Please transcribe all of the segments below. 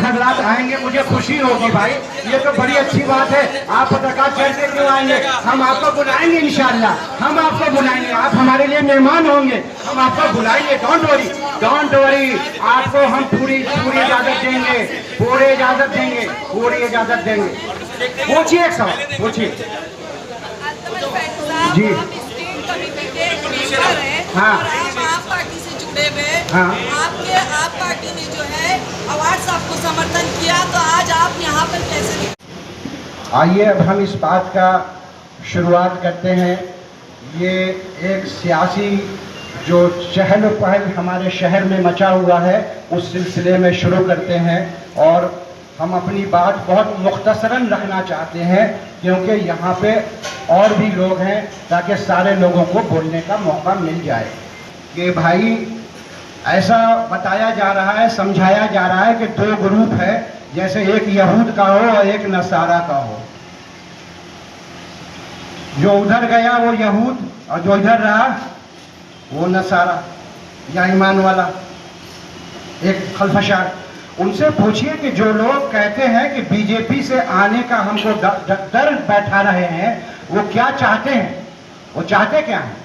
हजरात आएंगे मुझे खुशी होगी भाई, ये तो बड़ी अच्छी बात है। आप ज़कात चढ़ते क्यों आएंगे? हम आपको बुलाएंगे इंशाअल्लाह, हम आपको बुलाएंगे, आप हमारे लिए मेहमान होंगे, हम आपको बुलाएंगे। डोंट वरी, डोंट वरी, आपको हम पूरी इजाजत देंगे, पूरी इजाजत देंगे, पूरी इजाजत देंगे। पूछिए एक सवाल पूछिए जी। हाँ, आप पार्टी से जुड़े हुए, हाँ, आप पार्टी ने जो है अवार्ड आपको समर्थन किया, तो आज आप यहाँ पर कैसे? आइए अब हम इस बात का शुरुआत करते हैं। ये एक सियासी जो चहल पहल हमारे शहर में मचा हुआ है उस सिलसिले में शुरू करते हैं, और हम अपनी बात बहुत मुख्तसरन रखना चाहते हैं क्योंकि यहाँ पे और भी लोग हैं, ताकि सारे लोगों को बोलने का मौका मिल जाए। कि भाई ऐसा बताया जा रहा है, समझाया जा रहा है कि दो ग्रुप है, जैसे एक यहूद का हो और एक नसारा का हो। जो उधर गया वो यहूद और जो इधर रहा वो नसारा या ईमान वाला, एक खलफशार। उनसे पूछिए कि जो लोग कहते हैं कि बीजेपी से आने का हमको डर बैठा रहे हैं, वो क्या चाहते हैं? वो चाहते क्या हैं?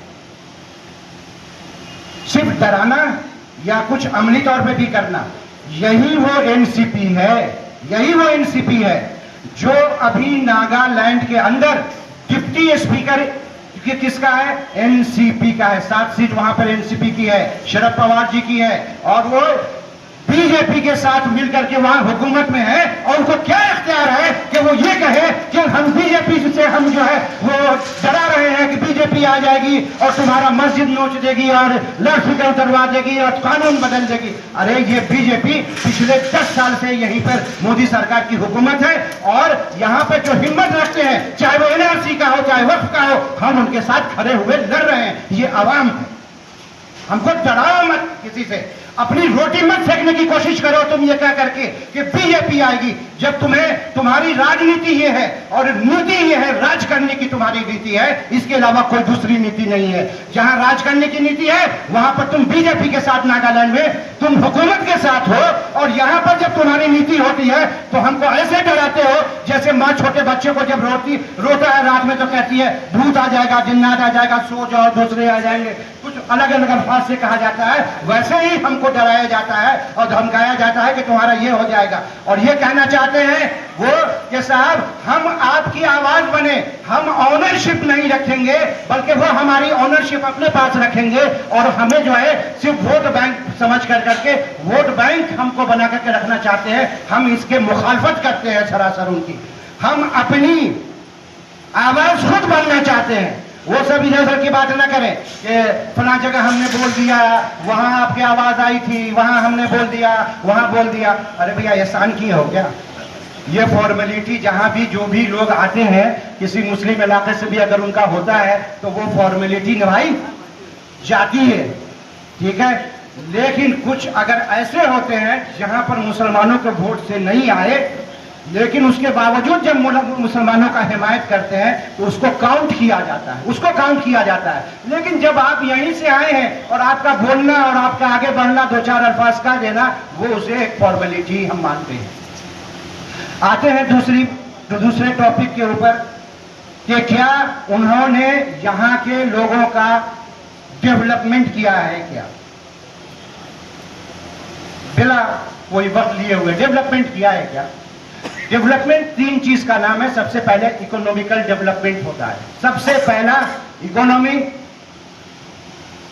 सिर्फ डराना या कुछ अमली तौर पे भी करना? यही वो एनसीपी है, यही वो एनसीपी है जो अभी नागालैंड के अंदर डिप्टी स्पीकर किसका है? एनसीपी का है। 7 सीट वहां पर एनसीपी की है, शरद पवार जी की है, और वो बीजेपी के साथ मिलकर के वहां हुकूमत में है। और उनको क्या इख्तियार है कि वो ये कहे कि हम बीजेपी से हम जो है वो डरा रहे हैं कि बीजेपी आ जाएगी और तुम्हारा मस्जिद नोच देगी और लाठीयां उतरवा देगी और कानून बदल देगी। अरे ये बीजेपी पिछले 10 साल से यहीं पर मोदी सरकार की हुकूमत है, और यहाँ पे जो हिम्मत रखते हैं, चाहे वो एनआरसी का हो चाहे वक्फ का हो, हम उनके साथ खड़े हुए लड़ रहे हैं। ये आवाम है, हमको डराओ मत किसी से, अपनी रोटी मत फेंकने की कोशिश करो तुम ये कह करके कि बीजेपी आएगी, जब तुम्हें तुम्हारी राजनीति ये है और नीति ये है, राज करने की तुम्हारी नीति है, इसके अलावा कोई दूसरी नीति नहीं है। जहां राज करने की नीति है वहां पर तुम बीजेपी के साथ, नागालैंड में तुम हुकूमत के साथ हो, और यहां पर जब तुम्हारी नीति होती है तो हमको ऐसे डराते हो जैसे माँ छोटे बच्चे को जब रोता है रात में तो कहती है भूत आ जाएगा, जिन्नात आ जाएगा, सो जाओ, दूसरे आ जाएंगे, कुछ अलग अलग अल्फाज से कहा जाता है। वैसे ही हमको डराया जाता है और धमकाया जाता है कि तुम्हारा ये हो जाएगा। और ये कहना चाहते हैं वो कि साहब हम आपकी आवाज बने, हम ऑनरशिप नहीं रखेंगे, बल्कि वो हमारी ऑनरशिप अपने पास रखेंगे, और हमें जो है सिर्फ वोट बैंक समझ कर करके वोट बैंक हमको बना करके रखना चाहते हैं। हम इसके मुखालफत करते हैं सरासर उनकी। हम अपनी आवाज खुद बनना चाहते हैं। वो सब इधर उधर की बात ना करें कि फला जगह हमने बोल दिया, वहां आपकी आवाज आई थी, वहां हमने बोल दिया, वहां बोल दिया। अरे भैया एहसान किए हो क्या? ये फॉर्मेलिटी जहां भी जो भी लोग आते हैं, किसी मुस्लिम इलाके से भी अगर उनका होता है तो वो फॉर्मेलिटी निभाई जाती है, ठीक है। लेकिन कुछ अगर ऐसे होते हैं जहां पर मुसलमानों के वोट से नहीं आए, लेकिन उसके बावजूद जब मुसलमानों का हिमायत करते हैं तो उसको काउंट किया जाता है, उसको काउंट किया जाता है। लेकिन जब आप यहीं से आए हैं और आपका बोलना और आपका आगे बढ़ना, 2-4 अल्फाज का देना, वो उसे एक फॉर्मेलिटी हम मानते हैं। आते हैं दूसरे टॉपिक के ऊपर कि क्या उन्होंने यहाँ के लोगों का डेवलपमेंट किया है? क्या बिना कोई वक्त लिए हुए डेवलपमेंट किया है? क्या डेवलपमेंट 3 चीज का नाम है। सबसे पहले इकोनॉमिकल डेवलपमेंट होता है। सबसे पहला इकोनॉमी,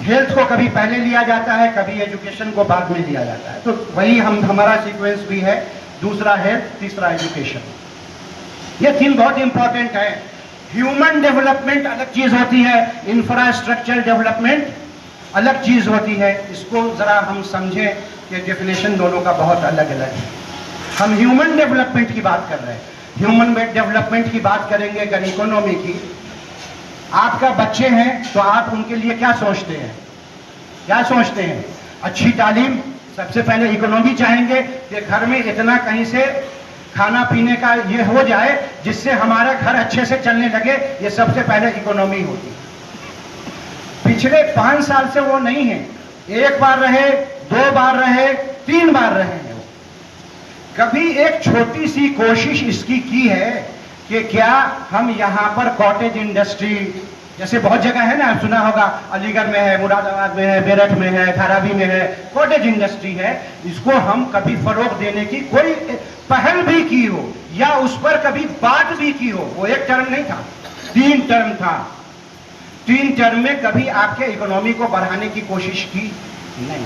हेल्थ को कभी पहले लिया जाता है, कभी एजुकेशन को बाद में लिया जाता है, तो वही हमारा सीक्वेंस भी है। दूसरा हेल्थ, तीसरा एजुकेशन। ये 3 बहुत इंपॉर्टेंट है। ह्यूमन डेवलपमेंट अलग चीज होती है, इंफ्रास्ट्रक्चर डेवलपमेंट अलग चीज होती है। इसको जरा हम समझें कि डेफिनेशन दोनों का बहुत अलग अलग है। हम ह्यूमन डेवलपमेंट की बात कर रहे हैं। ह्यूमन डेवलपमेंट की बात करेंगे अगर इकोनॉमी की। आपका बच्चे हैं तो आप उनके लिए क्या सोचते हैं? क्या सोचते हैं? अच्छी तालीम। सबसे पहले इकोनॉमी चाहेंगे कि घर में इतना कहीं से खाना पीने का ये हो जाए जिससे हमारा घर अच्छे से चलने लगे। ये सबसे पहले इकोनॉमी होती है। पिछले 5 साल से वो नहीं है। 1 बार रहे, 2 बार रहे, 3 बार रहे हैं। कभी एक छोटी सी कोशिश इसकी की है कि क्या हम यहाँ पर कॉटेज इंडस्ट्री, जैसे बहुत जगह है ना, सुना होगा, अलीगढ़ में है, मुरादाबाद में है, मेरठ में है, धारावी में है, कॉटेज इंडस्ट्री है, इसको हम कभी फरोग देने की कोई पहल भी की हो या उस पर कभी बात भी की हो? वो एक टर्म नहीं था, 3 टर्म था। 3 टर्म में कभी आपके इकोनॉमी को बढ़ाने की कोशिश की नहीं।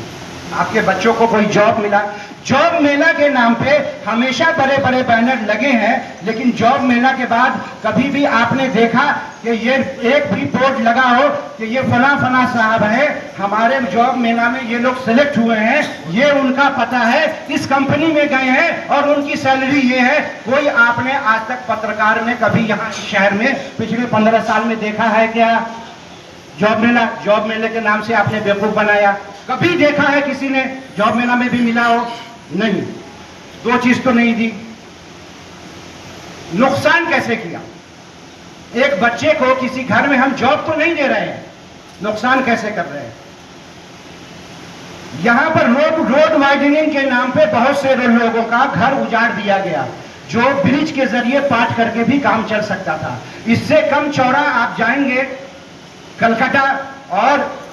आपके बच्चों को कोई जॉब मिला? जॉब मेला के नाम पे हमेशा बड़े बड़े बैनर लगे हैं, लेकिन जॉब मेला के बाद कभी भी आपने देखा कि ये एक भी बोर्ड लगा हो कि ये फला फला साहब है, हमारे जॉब मेला में ये लोग सिलेक्ट हुए हैं, ये उनका पता है, इस कंपनी में गए हैं और उनकी सैलरी ये है? कोई आपने आज तक पत्रकार में कभी यहाँ शहर में पिछले 15 साल में देखा है क्या? जॉब मेले के नाम से आपने बेवकूफ बनाया? कभी देखा है किसी ने जॉब मेला में भी मिला हो? नहीं। 2 चीज तो नहीं दी। नुकसान कैसे किया? एक बच्चे को किसी घर में हम जॉब तो नहीं दे रहे हैं, नुकसान कैसे कर रहे हैं? यहां पर रोड वाइडनिंग के नाम पे बहुत से लोगों का घर उजाड़ दिया गया, जो ब्रिज के जरिए पाट करके भी काम चल सकता था। इससे कम चौड़ा आप जाएंगे कलकत्ता और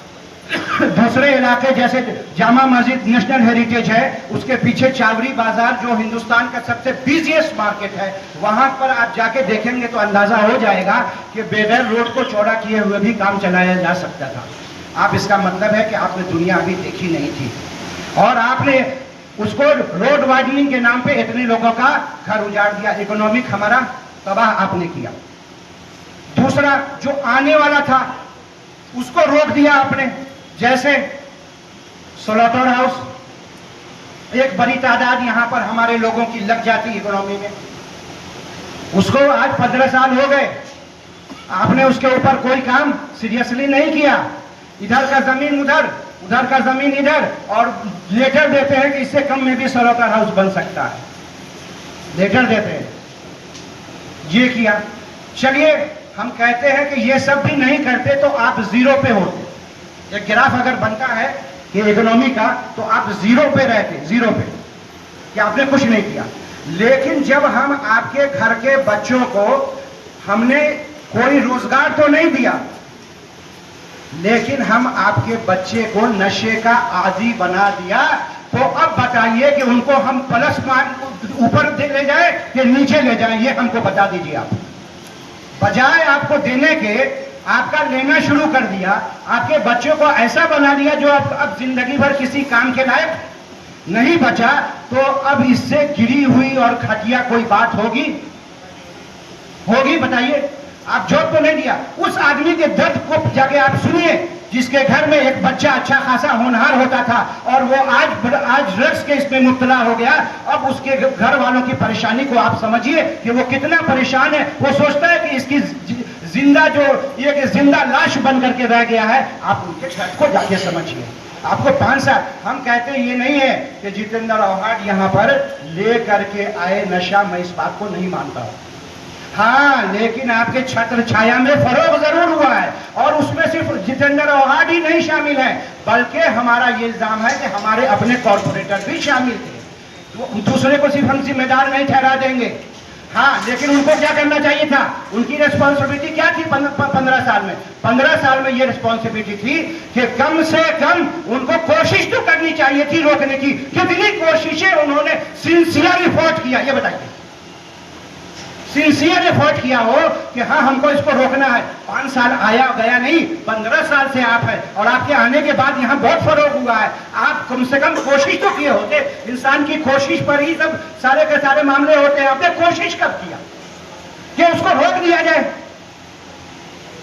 दूसरे इलाके जैसे जामा मस्जिद नेशनल हेरिटेज है, उसके पीछे चावड़ी बाजार जो हिंदुस्तान का सबसे बिजिएस्ट मार्केट है, वहां पर आप जाके देखेंगे तो अंदाजा हो जाएगा कि बगैर रोड को चौड़ा किए हुए भी काम चलाया जा सकता था। आप इसका मतलब है कि आपने दुनिया अभी देखी नहीं थी और आपने उसको रोड वाइडनिंग के नाम पे इतने लोगों का घर उजाड़ दिया, इकोनॉमिक हमारा तबाह आपने किया। दूसरा, जो आने वाला था उसको रोक दिया आपने, जैसे स्लॉटर हाउस, एक बड़ी तादाद यहां पर हमारे लोगों की लग जाती इकोनॉमी में, उसको आज 15 साल हो गए, आपने उसके ऊपर कोई काम सीरियसली नहीं किया। इधर का जमीन उधर, उधर का जमीन इधर, और लेटर देते हैं कि इससे कम में भी स्लॉटर हाउस बन सकता है, लेटर देते हैं। ये किया। चलिए हम कहते हैं कि ये सब भी नहीं करते तो आप जीरो पे होते। एक ग्राफ अगर बनता है कि इकोनॉमी का, तो आप जीरो पे रहते, जीरो पे, कि आपने कुछ नहीं किया। लेकिन जब हम आपके घर के बच्चों को, हमने कोई रोजगार तो नहीं दिया, लेकिन हम आपके बच्चे को नशे का आदी बना दिया, तो अब बताइए कि उनको हम प्लस मार्क ऊपर ले जाए कि नीचे ले जाए? ये हमको बता दीजिए आप। बजाय आपको देने के, आपका लेना शुरू कर दिया, आपके बच्चों को ऐसा बना दिया जो अब जिंदगी भर किसी काम के लायक नहीं बचा। तो अब इससे गिरी हुई और घटिया कोई बात होगी? बताइए। आप जॉब तो नहीं दिया, उस आदमी के दर्द को जाके आप सुनिए, जिसके घर में एक बच्चा अच्छा खासा होनहार होता था और वो आज ड्रग्स के इसमें मुब्तला हो गया। अब उसके घर वालों की परेशानी को आप समझिए कि वो कितना परेशान है। वो सोचता है कि इसकी जिंदा जो ये जिंदा लाश बन करके रह गया है। आप उनके घर को जाके समझिए। आपको 5 साल, हम कहते हैं ये नहीं है कि जितेंद्र औहाड यहाँ पर ले करके आए नशा, मैं इस बात को नहीं मानता हूँ। हाँ, लेकिन आपके छत्र छाया में फरोग जरूर हुआ है, और उसमें सिर्फ जितेंद्र औहाड ही नहीं शामिल है, बल्कि हमारा ये इल्जाम है कि हमारे अपने कॉर्पोरेटर भी शामिल थे। तो दूसरे को सिर्फ हम जिम्मेदार नहीं ठहरा देंगे। हाँ, लेकिन उनको क्या करना चाहिए था? उनकी रिस्पॉन्सिबिलिटी क्या थी 15 साल में? 15 साल में ये रिस्पॉन्सिबिलिटी थी कि कम से कम उनको कोशिश तो करनी चाहिए थी रोकने की। कितनी कोशिशें उन्होंने सिंसियर एफर्ट किया, ये बताइए। सिंसियर एफर्ट किया हो कि हाँ हमको इसको रोकना है। 5 साल आया गया नहीं, 15 साल से आप हैं, और आपके आने के बाद यहाँ बहुत फर्क हुआ है। आप कम से कम कोशिश तो किए होते। इंसान की कोशिश पर ही सब सारे के सारे मामले होते हैं। आपने कोशिश कब किया कि उसको रोक दिया जाए?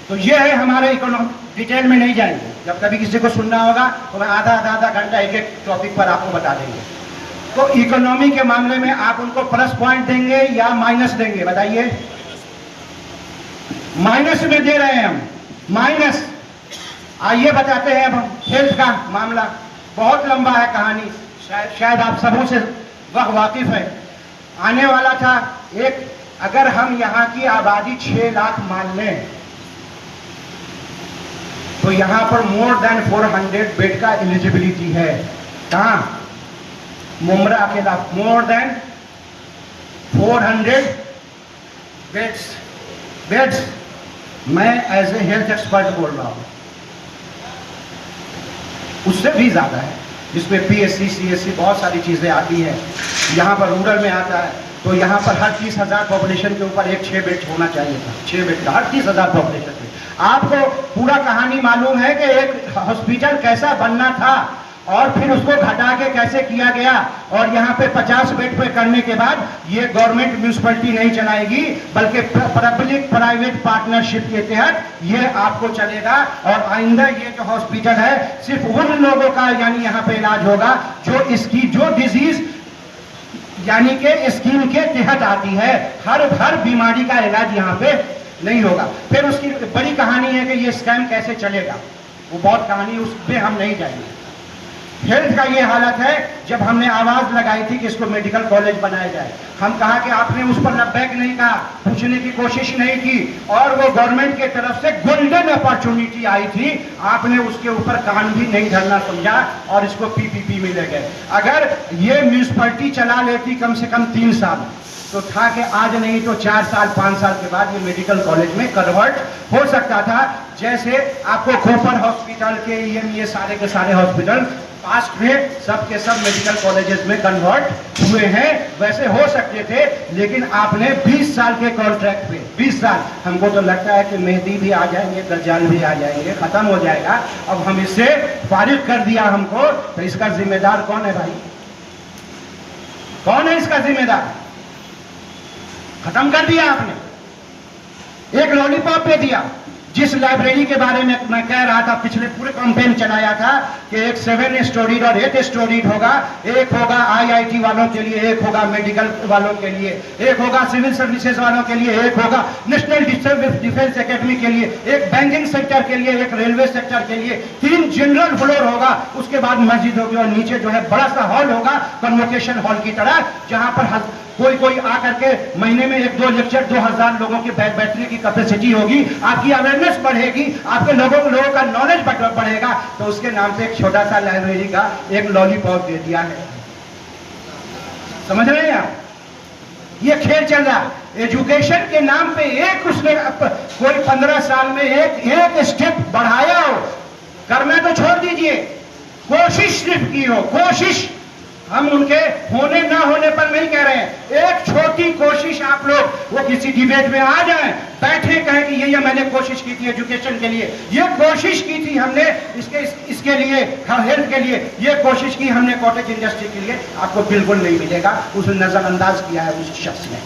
तो ये है हमारे इकोनॉमी। डिटेल में नहीं जाएंगे, जब कभी किसी को सुनना होगा तो मैं आधा घंटा एक टॉपिक पर आपको बता देंगे। तो इकोनॉमी के मामले में आप उनको प्लस पॉइंट देंगे या माइनस देंगे? बताइए। माइनस में दे रहे हैं हम, माइनस। आइए बताते हैं अब हेल्थ का मामला। बहुत लंबा है कहानी, शायद आप सबों से वाकिफ है। आने वाला था एक, अगर हम यहाँ की आबादी 6 लाख मान लें तो यहाँ पर मोर देन 400 बेड का एलिजिबिलिटी है। कहाँ? मुमरा अकेला मोर देन 400 बेड्स मैं एज ए हेल्थ एक्सपर्ट बोल रहा हूँ, उससे भी ज़्यादा है, जिसमें PSC CSC बहुत सारी चीज़ें आती हैं। यहाँ पर रूरल में आता है तो यहाँ पर हर 30,000 पॉपुलेशन के ऊपर एक 6 बेड होना चाहिए था, 6 बेड का हर 30,000 पॉपुलेशन पे। आपको पूरा कहानी मालूम है कि एक हॉस्पिटल कैसा बनना था और फिर उसको घटा के कैसे किया गया, और यहाँ पे 50 बेड पे करने के बाद ये गवर्नमेंट म्यूनिसिपैलिटी नहीं चलाएगी बल्कि पब्लिक प्राइवेट पार्टनरशिप के तहत ये आपको चलेगा। और आइंदा ये जो हॉस्पिटल है सिर्फ उन लोगों का यानी यहाँ पे इलाज होगा जो डिजीज यानी कि स्कीम के तहत आती है। हर बीमारी का इलाज यहाँ पे नहीं होगा। फिर उसकी बड़ी कहानी है कि ये स्कैम कैसे चलेगा, वो बहुत कहानी, उसमें हम नहीं जाएंगे। हेल्थ का ये हालत है, जब हमने आवाज लगाई थी कि इसको मेडिकल कॉलेज बनाया जाए, हम कहा कि आपने उस पर लबैक नहीं कहा, पूछने की कोशिश नहीं की, और वो गवर्नमेंट के तरफ से गोल्डन अपॉर्चुनिटी आई थी, आपने उसके ऊपर कान भी नहीं धरना समझा और इसको PPP में ले गए। अगर ये म्यूनिसिपैलिटी चला लेती कम से कम 3 साल तो था कि आज नहीं तो 4 साल 5 साल के बाद ये मेडिकल कॉलेज में कन्वर्ट हो सकता था। जैसे आपको खोपर हॉस्पिटल के ये सारे के सारे हॉस्पिटल पास्ट में सब के सब मेडिकल कॉलेजेस में कन्वर्ट हुए हैं, वैसे हो सकते थे। लेकिन आपने 20 साल के कॉन्ट्रैक्ट पे 20 साल, हमको तो लगता है कि मेहदी भी आ जाएंगे, दज्जाल भी आ जाएंगे, खत्म हो जाएगा, अब हम इससे फारिग कर दिया हमको, तो इसका जिम्मेदार कौन है भाई? कौन है इसका जिम्मेदार? खत्म कर दिया आपने, एक लॉलीपॉप दे दिया। जिस लाइब्रेरी के बारे में मैं कह रहा था, पिछले पूरे कैंपेन चलाया था कि एक 7 स्टोरीड और 8 स्टोरीड होगा, एक होगा IIT वालों के लिए, एक होगा मेडिकल वालों के लिए, एक होगा सिविल सर्विसेज वालों के लिए, एक होगा नेशनल डिफेंस एकेडमी के लिए, एक बैंकिंग सेक्टर के लिए, एक रेलवे सेक्टर के लिए, 3 जनरल फ्लोर होगा, उसके बाद मस्जिद होगी और नीचे जो है बड़ा सा हॉल होगा कन्वोकेशन हॉल की तरह, जहां पर कोई आकर के महीने में 1-2 लेक्चर 2000 लोगों की बैठने की कैपेसिटी होगी, आपकी अवेयरनेस बढ़ेगी, आपके लोगों का नॉलेज बढ़ेगा। तो उसके नाम पे एक छोटा सा लाइब्रेरी का एक लॉलीपॉप दे दिया है। समझ रहे हैं आप? ये खेल चल रहा है एजुकेशन के नाम पे। एक उसने कोई 15 साल में एक स्टेप बढ़ाया हो, करना तो छोड़ दीजिए, कोशिश सिर्फ की हो, कोशिश। हम उनके होने ना होने पर नहीं कह रहे हैं, एक छोटी कोशिश आप लोग वो किसी डिबेट में आ जाएं, बैठे कहें कि ये मैंने कोशिश की थी एजुकेशन के लिए, ये कोशिश की थी हमने इसके लिए, हेल्थ के लिए, ये कोशिश की हमने कॉटेज इंडस्ट्री के लिए, आपको बिल्कुल नहीं मिलेगा। उसने नजरअंदाज किया है उस शख्स ने।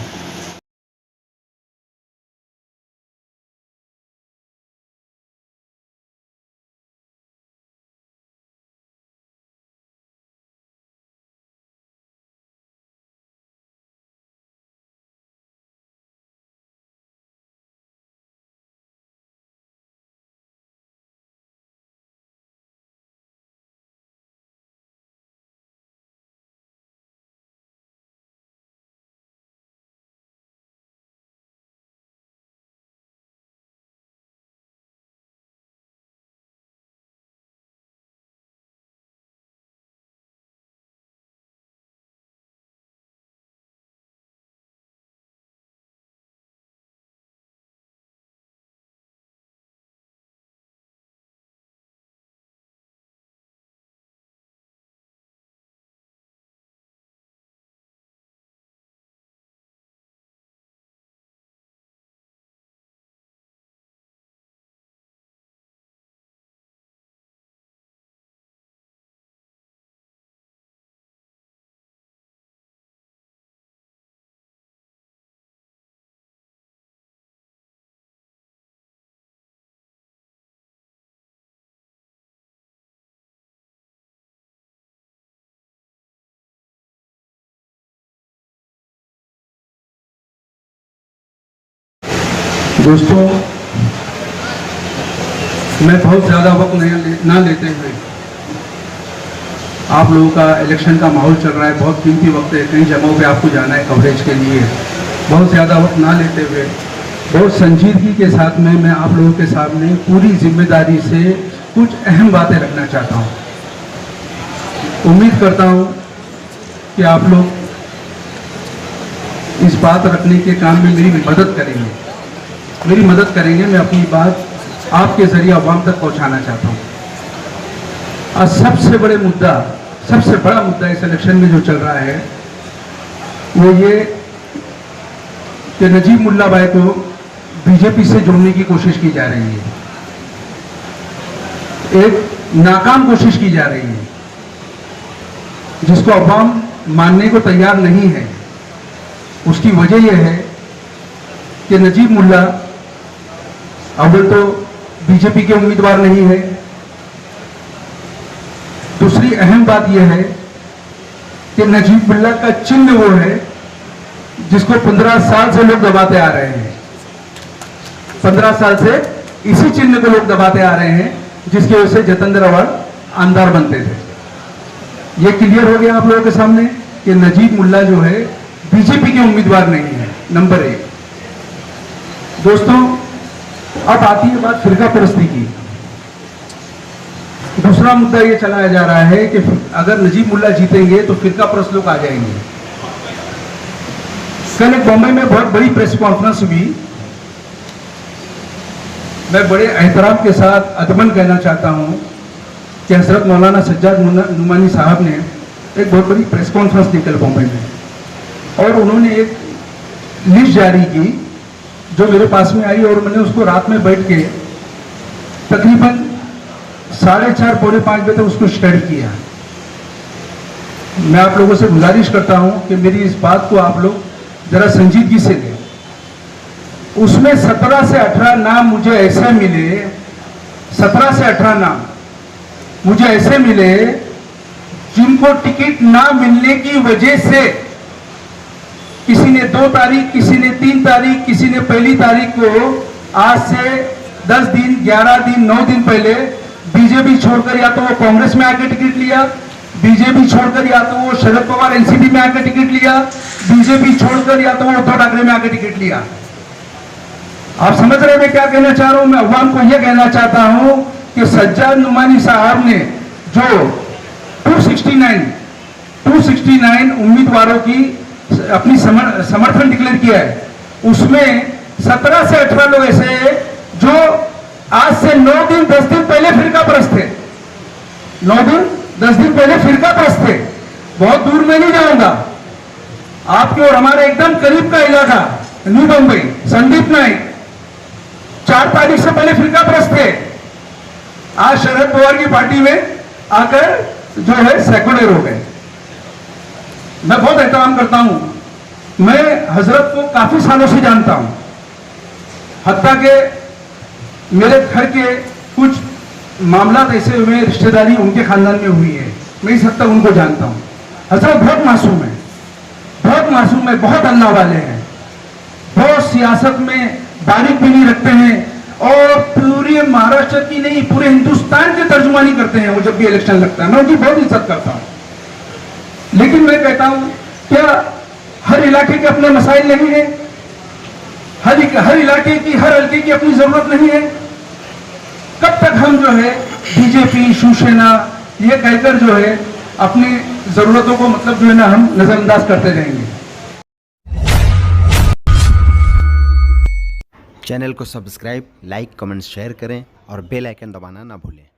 दोस्तों, मैं बहुत ज़्यादा वक्त ना लेते हुए, आप लोगों का इलेक्शन का माहौल चल रहा है, बहुत कीमती वक्त है, कई जगहों पे आपको जाना है कवरेज के लिए, बहुत ज़्यादा वक्त ना लेते हुए बहुत संजीदगी के साथ में मैं आप लोगों के सामने पूरी जिम्मेदारी से कुछ अहम बातें रखना चाहता हूँ। उम्मीद करता हूँ कि आप लोग इस बात रखने के काम में मेरी मदद करेंगे। मैं अपनी बात आपके जरिए अवाम तक पहुंचाना चाहता हूं। और सबसे बड़ा मुद्दा इस इलेक्शन में जो चल रहा है वो ये कि नजीब मुल्ला भाई को बीजेपी से जोड़ने की कोशिश की जा रही है, एक नाकाम कोशिश की जा रही है जिसको अवाम मानने को तैयार नहीं है। उसकी वजह यह है कि नजीब मुल्ला अव्वल तो बीजेपी के उम्मीदवार नहीं है, दूसरी अहम बात यह है कि नजीब मुल्ला का चिन्ह वो है जिसको 15 साल से लोग दबाते आ रहे हैं। 15 साल से इसी चिन्ह को लोग दबाते आ रहे हैं जिसकी वजह से जतेंद्र अवार्ड आमदार बनते थे। यह क्लियर हो गया आप लोगों के सामने कि नजीब मुल्ला जो है बीजेपी के उम्मीदवार नहीं है, नंबर 1। दोस्तों, अब आती है बात फिरका परस्ती की। दूसरा मुद्दा यह चलाया जा रहा है कि अगर नजीब मुल्ला जीतेंगे तो फिरका परस्त लोग आ जाएंगे। कल एक बॉम्बे में बहुत बड़ी प्रेस कॉन्फ्रेंस हुई। मैं बड़े एहतराम के साथ अदबन कहना चाहता हूं कि हजरत मौलाना सज्जाद नुमानी साहब ने एक बहुत बड़ी प्रेस कॉन्फ्रेंस दी कल बॉम्बे में, और उन्होंने एक लिस्ट जारी की जो मेरे पास में आई, और मैंने उसको रात में बैठ के तकरीबन 4:30 पौने 5 बजे तक उसको स्टडी किया। मैं आप लोगों से गुजारिश करता हूं कि मेरी इस बात को आप लोग जरा संजीदगी से लें। उसमें 17 से 18 नाम मुझे ऐसे मिले, 17 से 18 नाम मुझे ऐसे मिले जिनको टिकट ना मिलने की वजह से किसी ने 2 तारीख, किसी ने 3 तारीख, किसी ने 1 तारीख को आज से 10 दिन, 11 दिन, 9 दिन पहले बीजेपी छोड़कर या तो वो कांग्रेस में आके टिकट लिया, बीजेपी छोड़कर या तो वो शरद पवार एनसीपी में आके टिकट लिया, बीजेपी छोड़कर या तो वो उद्धव ठाकरे में आके टिकट लिया। आप समझ रहे हैं मैं क्या कहना चाह रहा हूं? मैं अवाम को यह कहना चाहता हूं कि सज्जाद नुमानी साहब ने जो 269 उम्मीदवारों की अपनी समर्थन डिक्लेयर किया है, उसमें 17 से 18 लोग ऐसे हैं जो आज से 9 दिन 10 दिन पहले फिरका परस्त थे। 9 दिन 10 दिन पहले फिरका परस्त थे। बहुत दूर में नहीं जाऊंगा, आपके और हमारे एकदम करीब का इलाका न्यू बंबई, संदीप नाइक 4 तारीख से पहले फिरका परस्त थे। आज शरद पवार की पार्टी में आकर जो है सेकुलर हो गए। मैं बहुत एहतराम करता हूं। मैं हजरत को काफी सालों से जानता हूं, हत्ता के मेरे घर के कुछ मामला ऐसे हुए, रिश्तेदारी उनके खानदान में हुई है, मैं इस हद तक उनको जानता हूं। हजरत बहुत मासूम है, बहुत अल्लाह वाले हैं, बहुत सियासत में बारीक भी नहीं रखते हैं, और पूरे महाराष्ट्र की नहीं पूरे हिंदुस्तान की तर्जुमानी करते हैं वो जब भी इलेक्शन लगता है। मैं उनकी बहुत इज्जत करता हूं, लेकिन मैं कहता हूं क्या हर इलाके के अपने मसाइल नहीं है? हर इलाके की, हर हल्के की अपनी जरूरत नहीं है? कब तक हम जो है बीजेपी, शिवसेना ये कहकर जो है अपनी जरूरतों को मतलब जो है ना हम नजरअंदाज करते रहेंगे? चैनल को सब्सक्राइब, लाइक, कमेंट, शेयर करें और बेल आइकन दबाना ना भूलें।